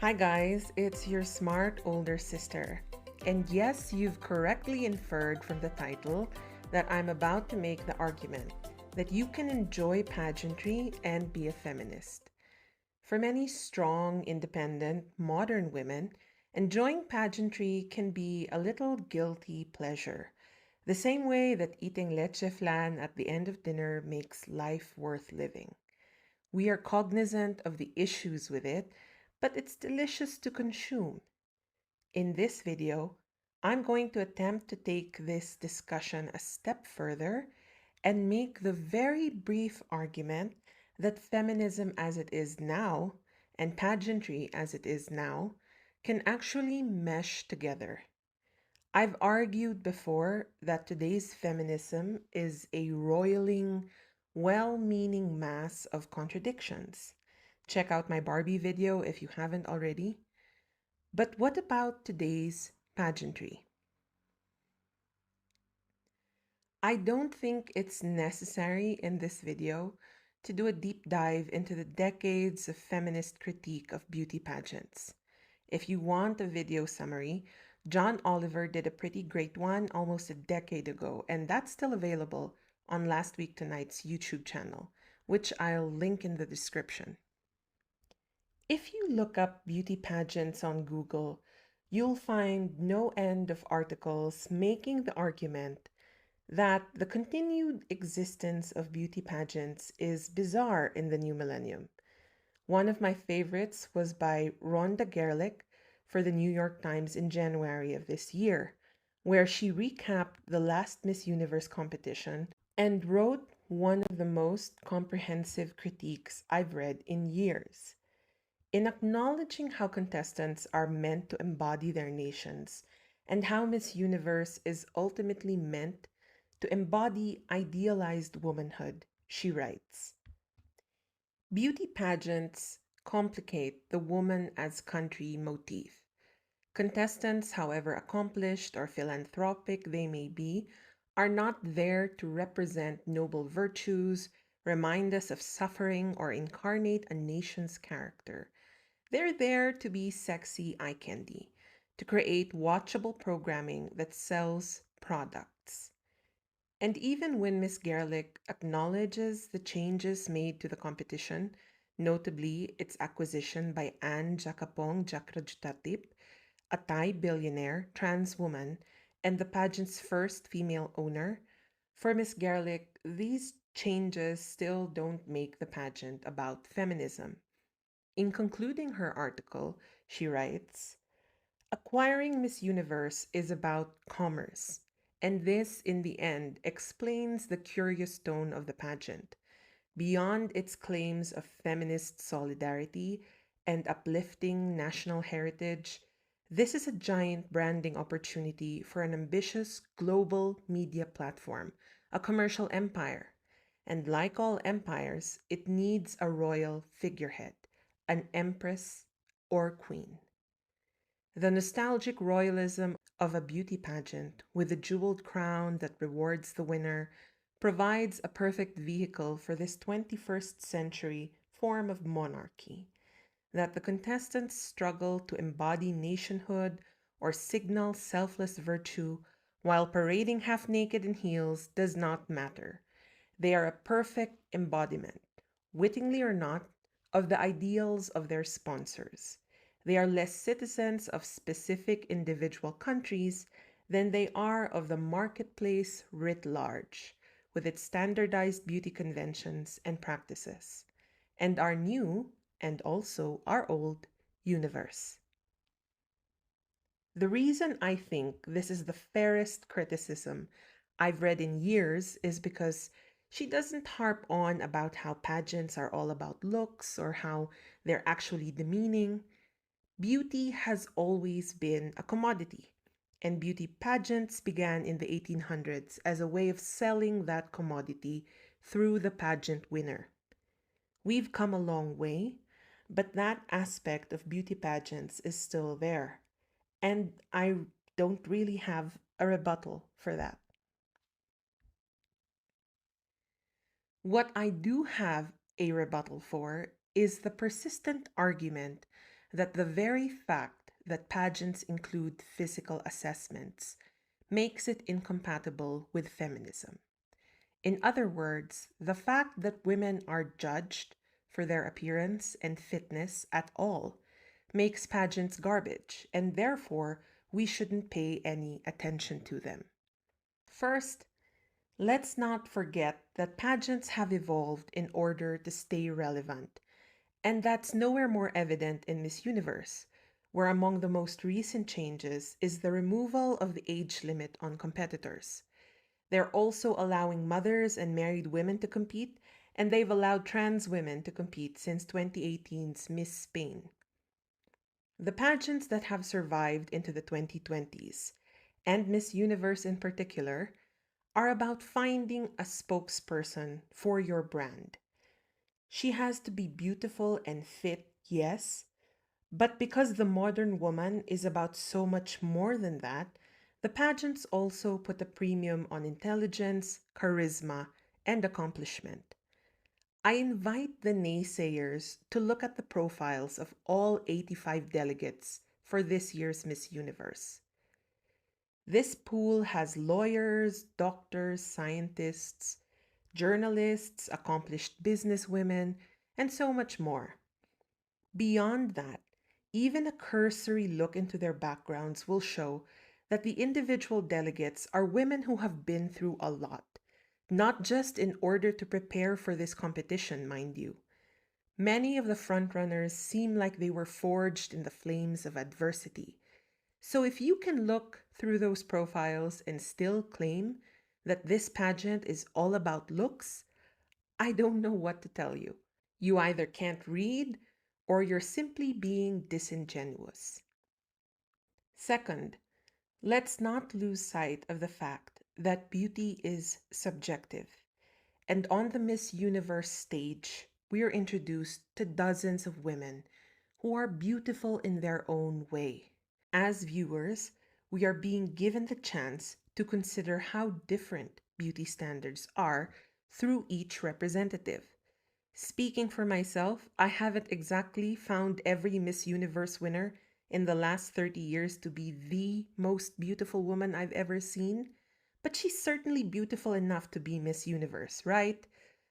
Hi guys, it's your smart older sister. And yes, you've correctly inferred from the title that I'm about to make the argument that you can enjoy pageantry and be a feminist. For many strong, independent, modern women, enjoying pageantry can be a little guilty pleasure, the same way that eating leche flan at the end of dinner makes life worth living. We are cognizant of the issues with it, but it's delicious to consume. In this video, I'm going to attempt to take this discussion a step further and make the very brief argument that feminism as it is now and pageantry as it is now can actually mesh together. I've argued before that today's feminism is a roiling, well meaning mass of contradictions. Check out my Barbie video if you haven't already. But what about today's pageantry? I don't think it's necessary in this video to do a deep dive into the decades of feminist critique of beauty pageants. If you want a video summary, John Oliver did a pretty great one almost a decade ago, and that's still available on Last Week Tonight's YouTube channel, which I'll link in the description. If you look up beauty pageants on Google, you'll find no end of articles making the argument that the continued existence of beauty pageants is bizarre in the new millennium. One of my favorites was by Rhonda Gerlich for the New York Times in January of this year, where she recapped the last Miss Universe competition and wrote one of the most comprehensive critiques I've read in years. In acknowledging how contestants are meant to embody their nations and how Miss Universe is ultimately meant to embody idealized womanhood, she writes, beauty pageants complicate the woman as country motif. Contestants, however accomplished or philanthropic they may be, are not there to represent noble virtues, remind us of suffering, or incarnate a nation's character. They're there to be sexy eye candy, to create watchable programming that sells products. And even when Miss Gerlich acknowledges the changes made to the competition, notably its acquisition by Anne Jacapong Jakrajtatip, a Thai billionaire, trans woman, and the pageant's first female owner, for Miss Gerlich, these changes still don't make the pageant about feminism. In concluding her article, she writes, acquiring Miss Universe is about commerce, and this, in the end, explains the curious tone of the pageant. Beyond its claims of feminist solidarity and uplifting national heritage, this is a giant branding opportunity for an ambitious global media platform, a commercial empire. And like all empires, it needs a royal figurehead, an empress or queen. The nostalgic royalism of a beauty pageant with a jeweled crown that rewards the winner provides a perfect vehicle for this 21st century form of monarchy. That the contestants struggle to embody nationhood or signal selfless virtue while parading half naked in heels does not matter. They are a perfect embodiment, wittingly or not, of the ideals of their sponsors. They are less citizens of specific individual countries than they are of the marketplace writ large, with its standardized beauty conventions and practices, and our new, and also our old, universe. The reason I think this is the fairest criticism I've read in years is because she doesn't harp on about how pageants are all about looks or how they're actually demeaning. Beauty has always been a commodity, and beauty pageants began in the 1800s as a way of selling that commodity through the pageant winner. We've come a long way, but that aspect of beauty pageants is still there, and I don't really have a rebuttal for that. What I do have a rebuttal for is the persistent argument that the very fact that pageants include physical assessments makes it incompatible with feminism. In other words, the fact that women are judged for their appearance and fitness at all makes pageants garbage, and therefore we shouldn't pay any attention to them. First, let's not forget that pageants have evolved in order to stay relevant, and that's nowhere more evident in Miss Universe, where among the most recent changes is the removal of the age limit on competitors. They're also allowing mothers and married women to compete, and they've allowed trans women to compete since 2018's Miss Spain. The pageants that have survived into the 2020s, and Miss Universe in particular, are about finding a spokesperson for your brand. She has to be beautiful and fit, yes, but because the modern woman is about so much more than that, the pageants also put a premium on intelligence, charisma, and accomplishment. I invite the naysayers to look at the profiles of all 85 delegates for this year's Miss Universe. This pool has lawyers, doctors, scientists, journalists, accomplished businesswomen, and so much more. Beyond that, even a cursory look into their backgrounds will show that the individual delegates are women who have been through a lot, not just in order to prepare for this competition, mind you. Many of the frontrunners seem like they were forged in the flames of adversity. So if you can look through those profiles and still claim that this pageant is all about looks, I don't know what to tell you. You either can't read or you're simply being disingenuous. Second, let's not lose sight of the fact that beauty is subjective. And on the Miss Universe stage, we are introduced to dozens of women who are beautiful in their own way. As viewers, we are being given the chance to consider how different beauty standards are through each representative. Speaking for myself, I haven't exactly found every Miss Universe winner in the last 30 years to be the most beautiful woman I've ever seen, but she's certainly beautiful enough to be Miss Universe, right?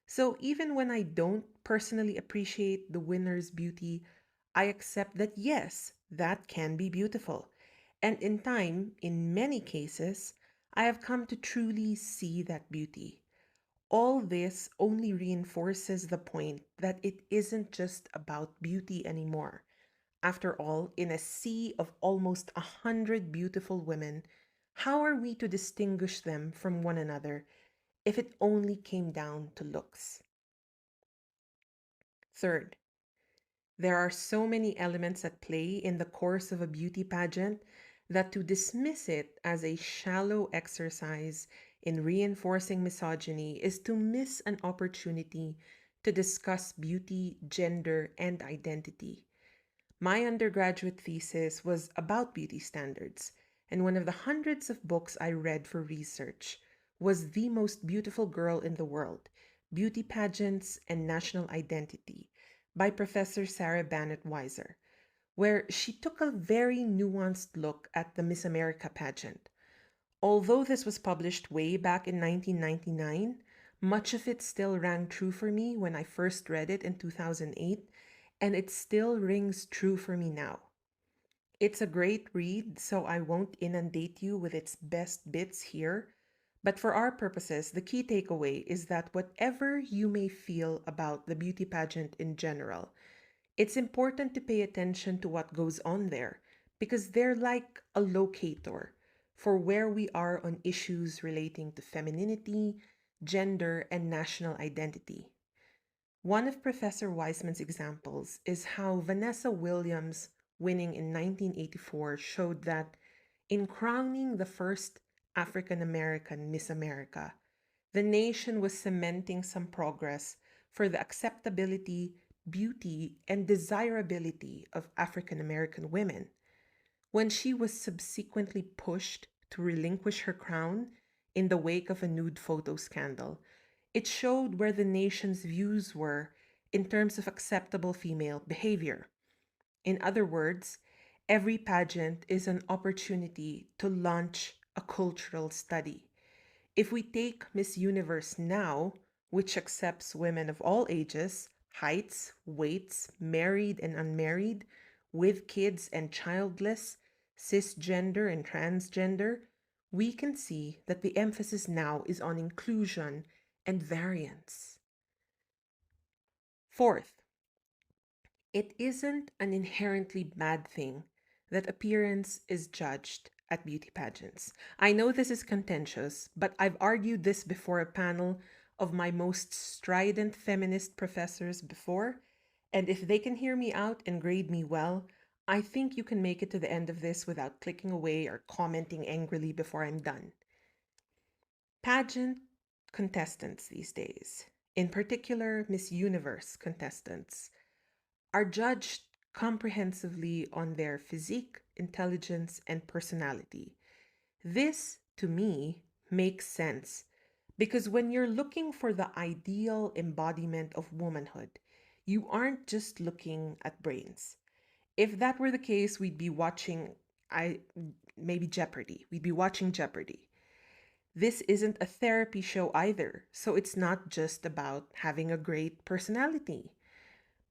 So even when I don't personally appreciate the winner's beauty, I accept that yes, that can be beautiful. And in time, in many cases, I have come to truly see that beauty. All this only reinforces the point that it isn't just about beauty anymore. After all, in a sea of almost 100 beautiful women, how are we to distinguish them from one another if it only came down to looks? Third, there are so many elements at play in the course of a beauty pageant that to dismiss it as a shallow exercise in reinforcing misogyny is to miss an opportunity to discuss beauty, gender, and identity. My undergraduate thesis was about beauty standards, and one of the hundreds of books I read for research was The Most Beautiful Girl in the World: Beauty Pageants and National Identity by Professor Sarah Bannett Weiser, where she took a very nuanced look at the Miss America pageant. Although this was published way back in 1999, much of it still rang true for me when I first read it in 2008, and it still rings true for me now. It's a great read, so I won't inundate you with its best bits here. But for our purposes, the key takeaway is that whatever you may feel about the beauty pageant in general, it's important to pay attention to what goes on there because they're like a locator for where we are on issues relating to femininity, gender, and national identity. One of Professor Weisman's examples is how Vanessa Williams winning in 1984 showed that in crowning the first African American Miss America, the nation was cementing some progress for the acceptability, beauty, and desirability of African American women. When she was subsequently pushed to relinquish her crown in the wake of a nude photo scandal, it showed where the nation's views were in terms of acceptable female behavior. In other words, every pageant is an opportunity to launch a cultural study. If we take Miss Universe now, which accepts women of all ages, heights, weights, married and unmarried, with kids and childless, cisgender and transgender, we can see that the emphasis now is on inclusion and variance. Fourth, it isn't an inherently bad thing that appearance is judged at beauty pageants. I know this is contentious, but I've argued this before a panel of my most strident feminist professors before, and if they can hear me out and grade me well, I think you can make it to the end of this without clicking away or commenting angrily before I'm done. Pageant contestants these days, in particular Miss Universe contestants, are judged comprehensively on their physique, intelligence, and personality. This, to me, makes sense because when you're looking for the ideal embodiment of womanhood, you aren't just looking at brains. If that were the case, we'd be watching maybe Jeopardy. We'd be watching Jeopardy. This isn't a therapy show either, so it's not just about having a great personality.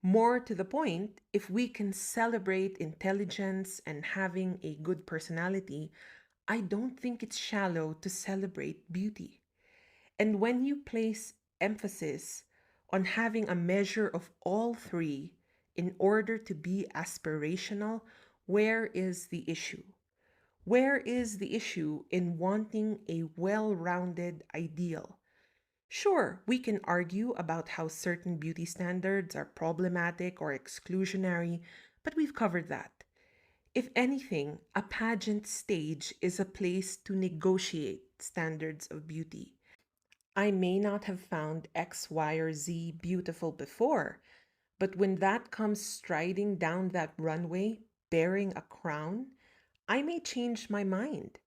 More to the point, if we can celebrate intelligence and having a good personality, I don't think it's shallow to celebrate beauty. And when you place emphasis on having a measure of all three in order to be aspirational, where is the issue? Where is the issue in wanting a well rounded ideal? Sure, we can argue about how certain beauty standards are problematic or exclusionary, but we've covered that. If anything, a pageant stage is a place to negotiate standards of beauty. I may not have found X, Y, or Z beautiful before, but when that comes striding down that runway bearing a crown, I may change my mind.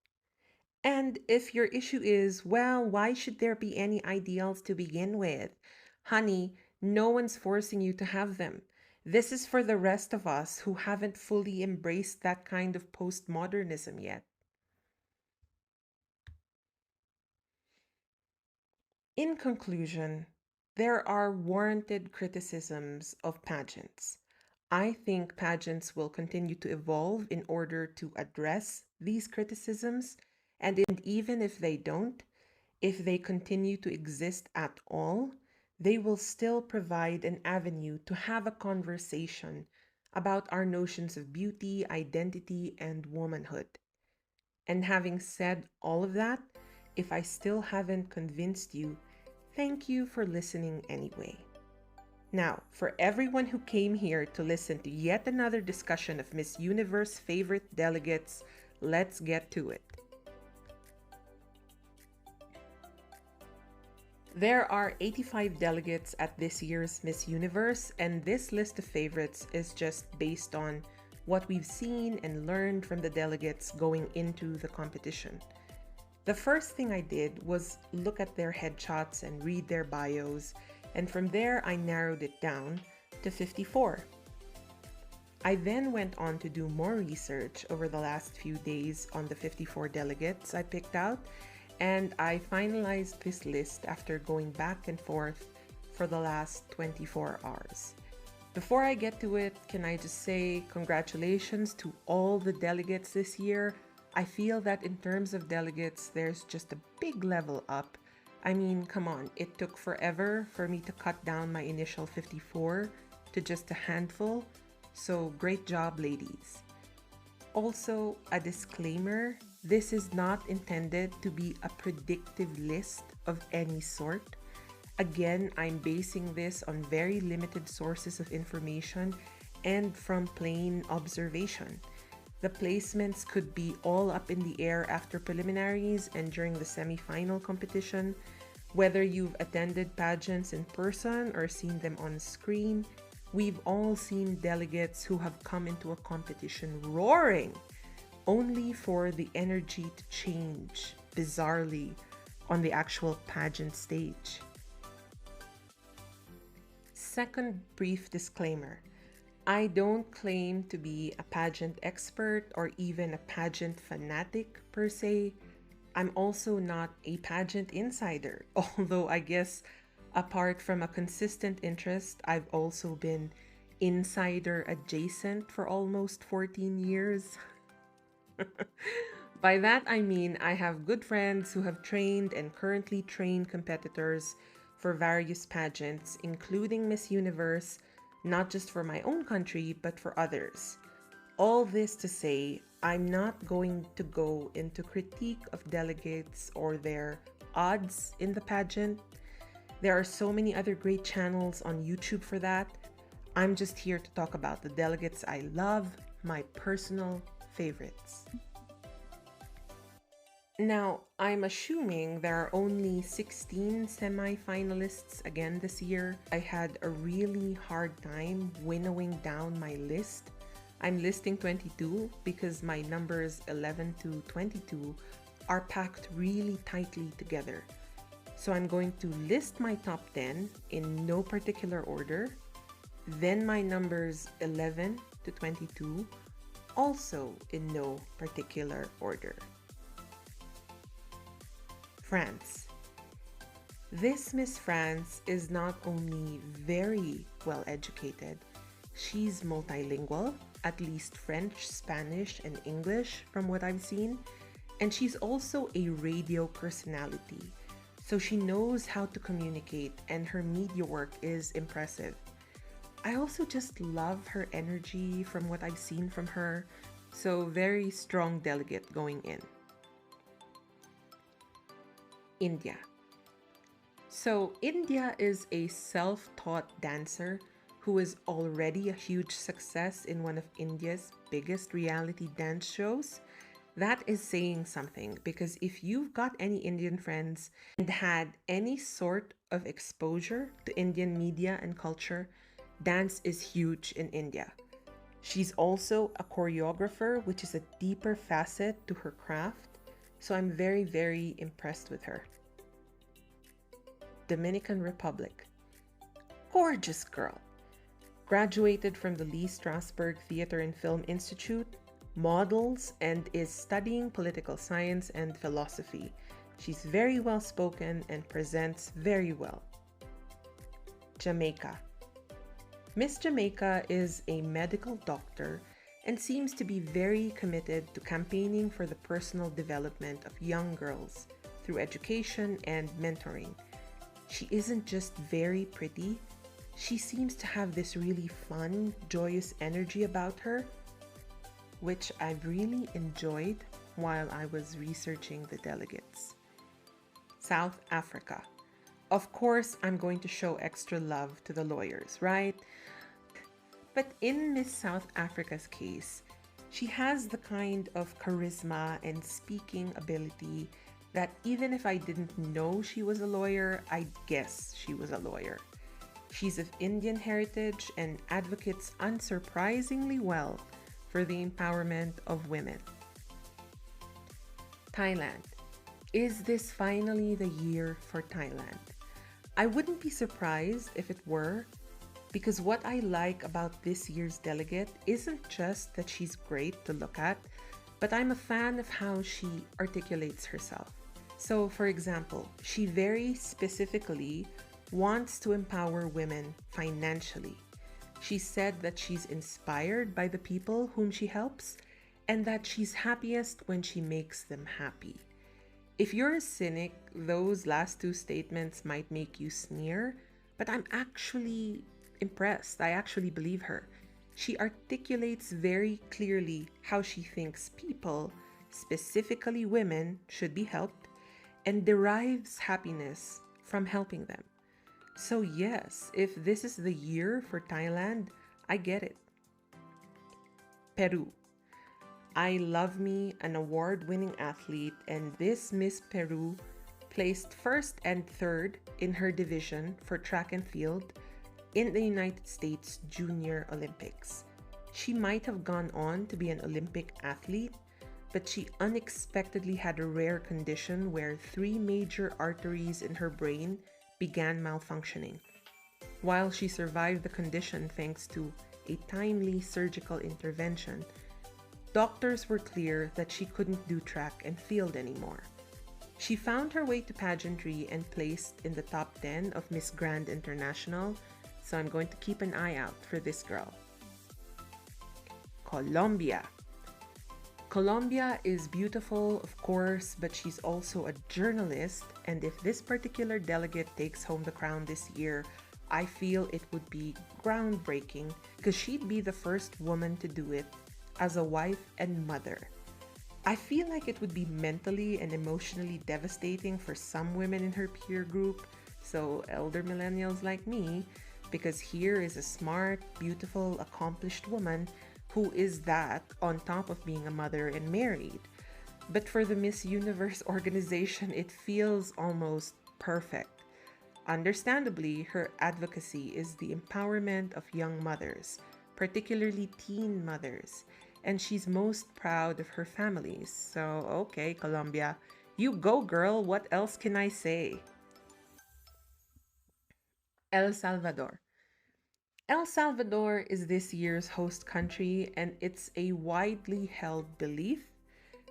And if your issue is, well, why should there be any ideals to begin with? Honey, no one's forcing you to have them. This is for the rest of us who haven't fully embraced that kind of postmodernism yet. In conclusion, there are warranted criticisms of pageants. I think pageants will continue to evolve in order to address these criticisms, and even if they don't, if they continue to exist at all, they will still provide an avenue to have a conversation about our notions of beauty, identity, and womanhood. And having said all of that, if I still haven't convinced you, thank you for listening anyway. Now, for everyone who came here to listen to yet another discussion of Miss Universe favorite delegates, let's get to it. There are 85 delegates at this year's Miss Universe, and this list of favorites is just based on what we've seen and learned from the delegates going into the competition. The first thing I did was look at their headshots and read their bios, and from there I narrowed it down to 54. I then went on to do more research over the last few days on the 54 delegates I picked out, and I finalized this list after going back and forth for the last 24 hours. Before I get to it, can I just say congratulations to all the delegates this year. I feel that in terms of delegates, there's just a big level up. I mean, come on, it took forever for me to cut down my initial 54 to just a handful, so great job, ladies. Also, a disclaimer, this is not intended to be a predictive list of any sort. Again, I'm basing this on very limited sources of information and from plain observation. The placements could be all up in the air after preliminaries and during the semi-final competition. Whether you've attended pageants in person or seen them on screen, we've all seen delegates who have come into a competition roaring, only for the energy to change bizarrely on the actual pageant stage. Second brief disclaimer. I don't claim to be a pageant expert or even a pageant fanatic per se. I'm also not a pageant insider, although I guess apart from a consistent interest, I've also been insider adjacent for almost 14 years. By that, I mean I have good friends who have trained and currently train competitors for various pageants, including Miss Universe, not just for my own country, but for others. All this to say, I'm not going to go into critique of delegates or their odds in the pageant. There are so many other great channels on YouTube for that. I'm just here to talk about the delegates I love, my personal favorites. Now, I'm assuming there are only 16 semi-finalists again this year. I had a really hard time winnowing down my list. I'm listing 22 because my numbers 11 to 22 are packed really tightly together. So I'm going to list my top 10 in no particular order, then my numbers 11 to 22 also in no particular order. France. This Miss France is not only very well educated, she's multilingual, at least French, Spanish, and English from what I've seen, and she's also a radio personality, so she knows how to communicate and her media work is impressive. I also just love her energy from what I've seen from her, so very strong delegate going in. India. So India is a self-taught dancer who is already a huge success in one of India's biggest reality dance shows. That is saying something because if you've got any Indian friends and had any sort of exposure to Indian media and culture, dance is huge in India. She's also a choreographer, which is a deeper facet to her craft. So I'm very, very impressed with her. Dominican Republic. Gorgeous girl. Graduated from the Lee Strasberg Theater and Film Institute, models, and is studying political science and philosophy. She's very well spoken and presents very well. Jamaica. Miss Jamaica is a medical doctor and seems to be very committed to campaigning for the personal development of young girls through education and mentoring. She isn't just very pretty, she seems to have this really fun, joyous energy about her, which I've really enjoyed while I was researching the delegates. South Africa. Of course, I'm going to show extra love to the lawyers, right? But in Miss South Africa's case, she has the kind of charisma and speaking ability that even if I didn't know she was a lawyer, I'd guess she was a lawyer. She's of Indian heritage and advocates unsurprisingly well for the empowerment of women. Thailand. Is this finally the year for Thailand? I wouldn't be surprised if it were, because what I like about this year's delegate isn't just that she's great to look at, but I'm a fan of how she articulates herself. So, for example, she very specifically wants to empower women financially. She said that she's inspired by the people whom she helps and that she's happiest when she makes them happy. If you're a cynic, those last two statements might make you sneer, but I'm actually impressed. I actually believe her. She articulates very clearly how she thinks people, specifically women, should be helped and derives happiness from helping them. So yes, if this is the year for Thailand, I get it. Peru. I love me an award-winning athlete, and this Miss Peru placed first and third in her division for track and field in the United States Junior Olympics. She might have gone on to be an Olympic athlete, but she unexpectedly had a rare condition where 3 major arteries in her brain began malfunctioning. While she survived the condition thanks to a timely surgical intervention, doctors were clear that she couldn't do track and field anymore. She found her way to pageantry and placed in the top 10 of Miss Grand International, so I'm going to keep an eye out for this girl. Colombia. Colombia is beautiful, of course, but she's also a journalist, and if this particular delegate takes home the crown this year, I feel it would be groundbreaking because she'd be the first woman to do it as a wife and mother. I feel like it would be mentally and emotionally devastating for some women in her peer group, so elder millennials like me, because here is a smart, beautiful, accomplished woman who is that on top of being a mother and married. But for the Miss Universe organization, it feels almost perfect. Understandably, her advocacy is the empowerment of young mothers, particularly teen mothers, and she's most proud of her families. So, okay, Colombia, you go, girl. What else can I say? El Salvador. El Salvador is this year's host country, and it's a widely held belief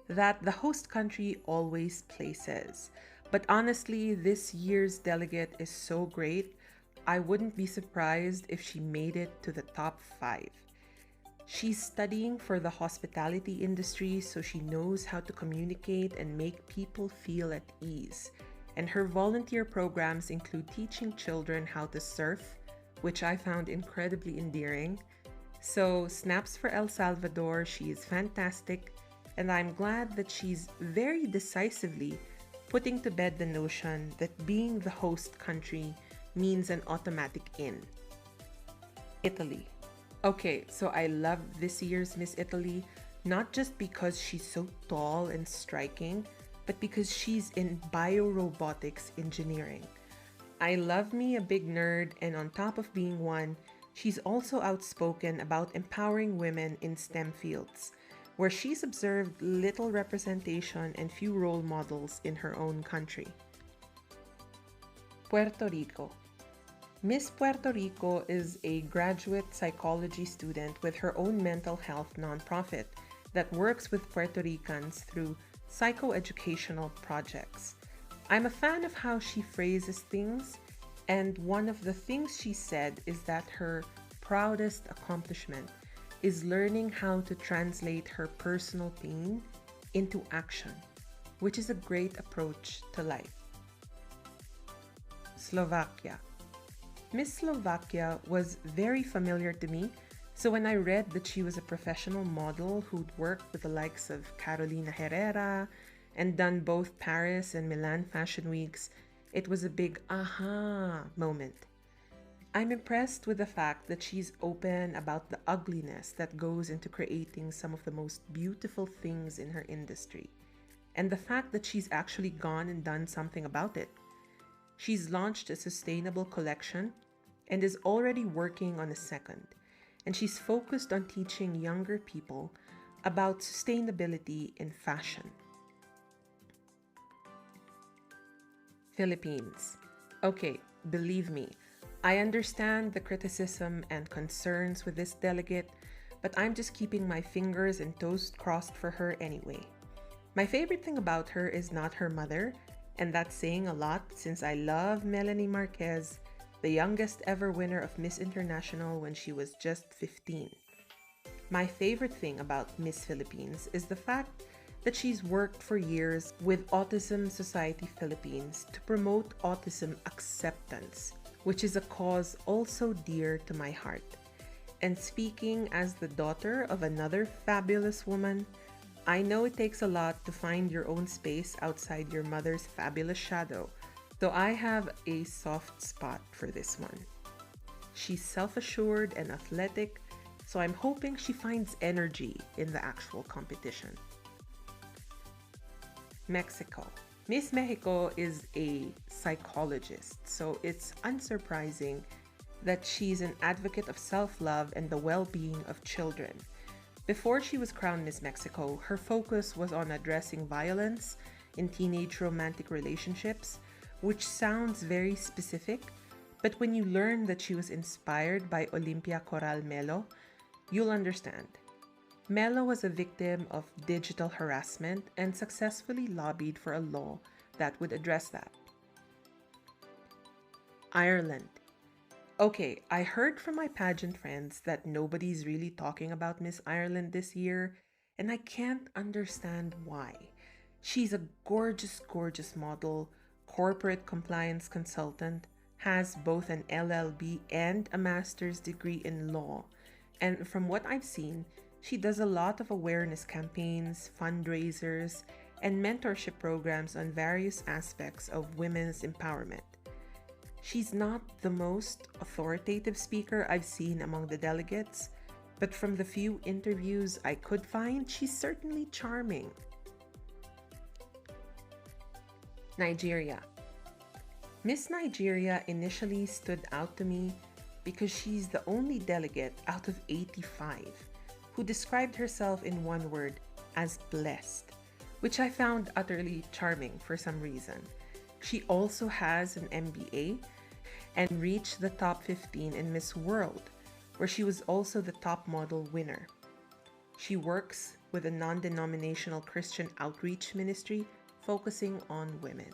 that the host country always places. But honestly, this year's delegate is so great, I wouldn't be surprised if she made it to the top 5. She's studying for the hospitality industry, so she knows how to communicate and make people feel at ease. And her volunteer programs include teaching children how to surf, which I found incredibly endearing. So, snaps for El Salvador, she is fantastic, and I'm glad that she's very decisively putting to bed the notion that being the host country means an automatic in. Italy. Okay, so I love this year's Miss Italy, not just because she's so tall and striking, but because she's in biorobotics engineering. I love me a big nerd, and on top of being one, she's also outspoken about empowering women in STEM fields, where she's observed little representation and few role models in her own country. Puerto Rico. Miss Puerto Rico is a graduate psychology student with her own mental health nonprofit that works with Puerto Ricans through psychoeducational projects. I'm a fan of how she phrases things, and one of the things she said is that her proudest accomplishment is learning how to translate her personal pain into action, which is a great approach to life. Slovakia. Miss Slovakia was very familiar to me, so when I read that she was a professional model who'd worked with the likes of Carolina Herrera and done both Paris and Milan fashion weeks, it was a big aha moment. I'm impressed with the fact that she's open about the ugliness that goes into creating some of the most beautiful things in her industry, and the fact that she's actually gone and done something about it. She's launched a sustainable collection and is already working on a second, and she's focused on teaching younger people about sustainability in fashion. Philippines. Okay, believe me, I understand the criticism and concerns with this delegate, but I'm just keeping my fingers and toes crossed for her anyway. My favorite thing about her is not her mother, and that's saying a lot since I love Melanie Marquez, the youngest ever winner of Miss International when she was just 15. My favorite thing about Miss Philippines is the fact that she's worked for years with Autism Society Philippines to promote autism acceptance, which is a cause also dear to my heart. And speaking as the daughter of another fabulous woman, I know it takes a lot to find your own space outside your mother's fabulous shadow, though I have a soft spot for this one. She's self-assured and athletic, so I'm hoping she finds energy in the actual competition. Mexico. Miss Mexico is a psychologist, so it's unsurprising that she's an advocate of self-love and the well-being of children. Before she was crowned Miss Mexico, her focus was on addressing violence in teenage romantic relationships, which sounds very specific, But when you learn that she was inspired by Olympia Coral Melo, you'll understand. Melo was a victim of digital harassment and successfully lobbied for a law that would address that. Ireland. Okay, I heard from my pageant friends that nobody's really talking about Miss Ireland this year, and I can't understand why. She's a gorgeous, gorgeous model, corporate compliance consultant, has both an LLB and a master's degree in law, and from what I've seen, she does a lot of awareness campaigns, fundraisers, and mentorship programs on various aspects of women's empowerment. She's not the most authoritative speaker I've seen among the delegates, but from the few interviews I could find, she's certainly charming. Nigeria. Miss Nigeria initially stood out to me because she's the only delegate out of 85 who described herself in one word as blessed, which I found utterly charming for some reason. She also has an MBA and reached the top 15 in Miss World, where she was also the top model winner. She works with a non-denominational Christian outreach ministry focusing on women.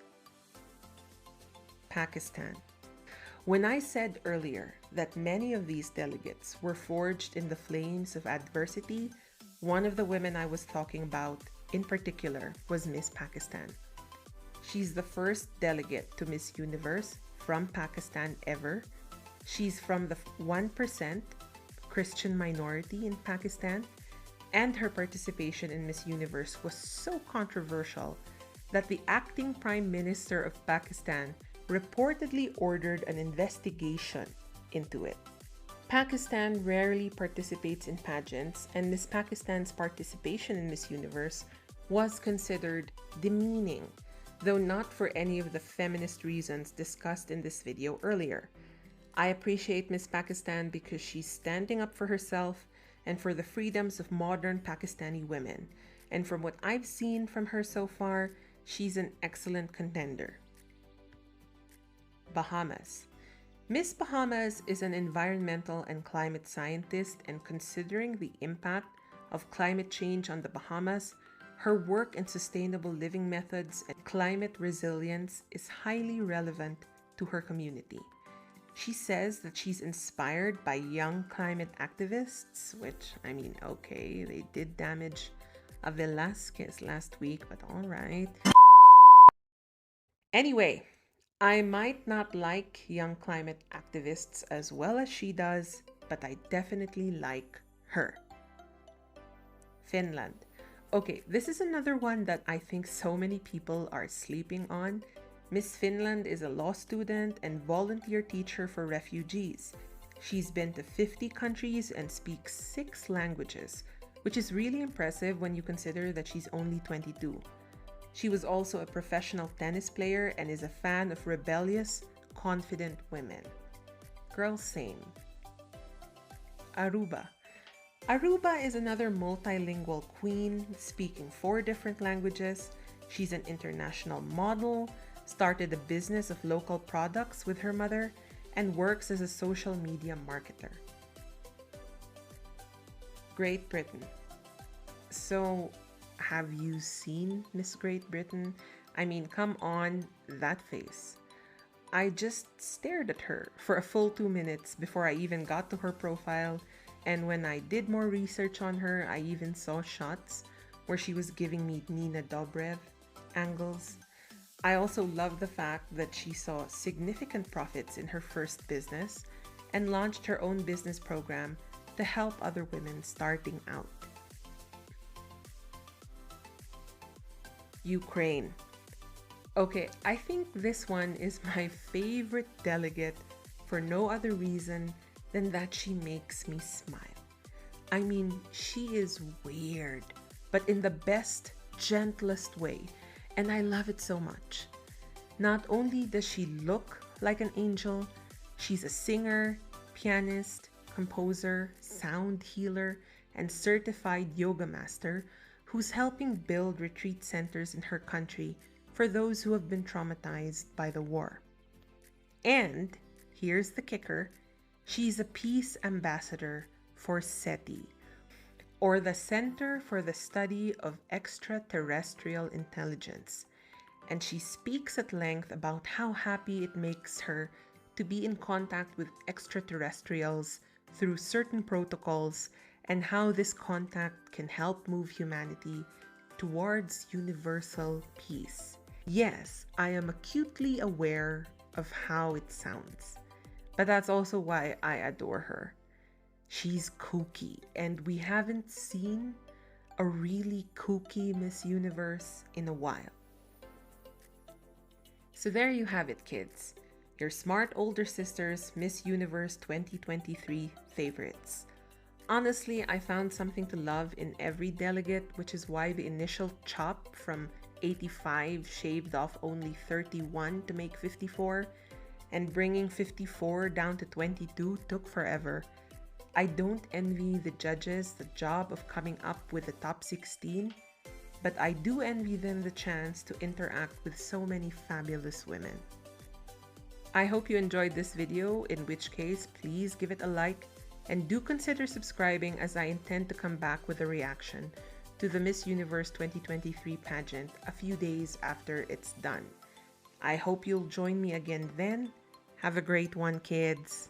Pakistan. When I said earlier that many of these delegates were forged in the flames of adversity, one of the women I was talking about in particular was Miss Pakistan. She's the first delegate to Miss Universe from Pakistan ever. She's from the 1% Christian minority in Pakistan, and her participation in Miss Universe was so controversial that the acting Prime Minister of Pakistan reportedly ordered an investigation into it. Pakistan rarely participates in pageants, and Miss Pakistan's participation in Miss Universe was considered demeaning, though not for any of the feminist reasons discussed in this video earlier. I appreciate Miss Pakistan because she's standing up for herself and for the freedoms of modern Pakistani women, and from what I've seen from her so far, she's an excellent contender. Bahamas. Miss Bahamas is an environmental and climate scientist, and considering the impact of climate change on the Bahamas, her work in sustainable living methods and climate resilience is highly relevant to her community. She says that she's inspired by young climate activists, which, I mean, okay, they did damage a Velasquez last week, but all right. Anyway, I might not like young climate activists as well as she does, but I definitely like her. Finland. Okay, this is another one that I think so many people are sleeping on. Miss Finland is a law student and volunteer teacher for refugees. She's been to 50 countries and speaks 6 languages, which is really impressive when you consider that she's only 22. She was also a professional tennis player and is a fan of rebellious, confident women. Girl, same. Aruba. Aruba is another multilingual queen speaking 4 different languages. She's an international model, started a business of local products with her mother, and works as a social media marketer. Great Britain. So, have you seen Miss Great Britain? I mean, come on, that face. I just stared at her for a full 2 minutes before I even got to her profile, and when I did more research on her, I even saw shots where she was giving me Nina Dobrev angles. I also love the fact that she saw significant profits in her first business and launched her own business program to help other women starting out. Ukraine. Okay, I think this one is my favorite delegate for no other reason than that she makes me smile. I mean, she is weird, but in the best, gentlest way, and I love it so much. Not only does she look like an angel, she's a singer, pianist, composer, sound healer, and certified yoga master who's helping build retreat centers in her country for those who have been traumatized by the war. And here's the kicker, she's a peace ambassador for SETI, or the Center for the Study of Extraterrestrial Intelligence, and she speaks at length about how happy it makes her to be in contact with extraterrestrials through certain protocols and how this contact can help move humanity towards universal peace. Yes, I am acutely aware of how it sounds, but that's also why I adore her. She's kooky, and we haven't seen a really kooky Miss Universe in a while. So there you have it, kids. Your smart older sister's Miss Universe 2023 favorites. Honestly, I found something to love in every delegate, which is why the initial chop from 85 shaved off only 31 to make 54, and bringing 54 down to 22 took forever. I don't envy the judges the job of coming up with the top 16, but I do envy them the chance to interact with so many fabulous women. I hope you enjoyed this video, in which case please give it a like and do consider subscribing, as I intend to come back with a reaction to the Miss Universe 2023 pageant a few days after it's done. I hope you'll join me again then. Have a great one, kids!